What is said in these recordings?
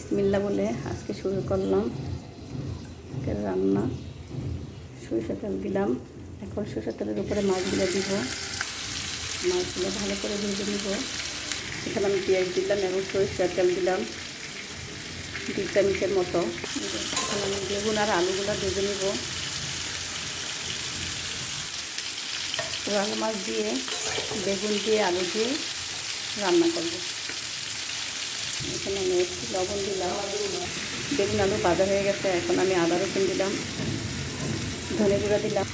বিসমিল্লাহ বলে আজকে শুরু করলাম রান্না। সরিষা তেল দিলাম। এখন সরিষা তেলের উপরে মাছগুলো দিব। মাছগুলো ভালো করে ভেজে নিব। এখানে আমি পেঁয়াজ দিলাম এবং সরিষার তেল দিলাম 2 চামচের মতো। এখন আমি বেগুন আর আলুগুলো ভেজে নিব। পোড়ানো মাছ দিয়ে বেগুন দিয়ে আলু দিয়ে রান্না করব। এখানে আমি একটু লবণ দিলাম। বেগুন আলু ভাজা হয়ে গেছে। এখন আমি আদা রসুন দিলাম, ধনে গুঁড়া দিলাম,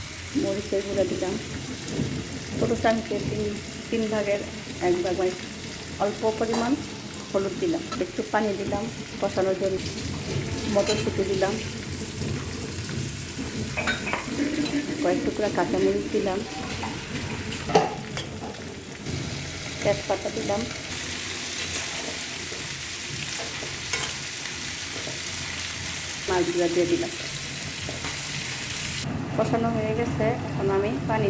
মরিচের গুঁড়া দিলাম। ছোটো চামচে 3 ভাগের 1 ভাগ মানে অল্প পরিমাণ হলুদ দিলাম। একটু পানি দিলাম কষানোর জন্য। মটরশুঁটি দিলাম, কয়েক টুকরা কাঁচামরিচ দিলাম, তেজপাতা দিলাম, মাছগুলো দিয়ে দিলাম। কষানো হয়ে গেছে। এখন আমি পানি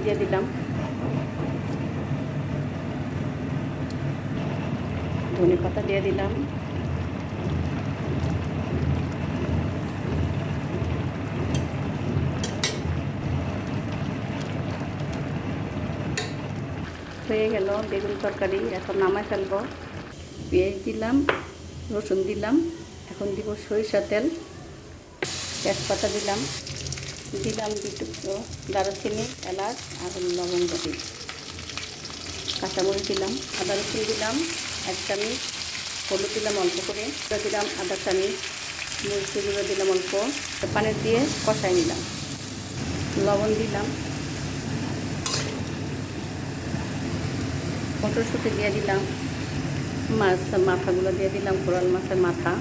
দিয়ে দিলাম। ধনে পাতা দিয়ে দিলাম। হয়ে গেল বেগুন তরকারি। এখন নামাই ফেলবো। পেঁয়াজ দিলাম, রসুন দিলাম। এখন দিব সরিষা তেল, তেজপাতা দিলাম, 2 টুকরো দারুচিনি, এলাচ আর লবঙ্গ দিই। কাঁচামরিচ দিলাম, আদা রসুন দিলাম 1 চামচ, হলুদ দিলাম অল্প করে, দিলাম আধা চামচ, মরিচের গুঁড়ো দিলাম অল্প। পানি দিয়ে কষাই নিলাম। লবণ দিলাম, মটরশুঁটি দিয়ে দিলাম, মাথাগুলো দিয়ে দিলাম, কোরাল মাছের মাথা।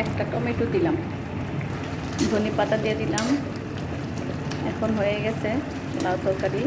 একটা টমেটো দিলাম, ধনে পাতা দিয়ে দিলাম। এখন হয়ে গেছে লাউ তরকারি।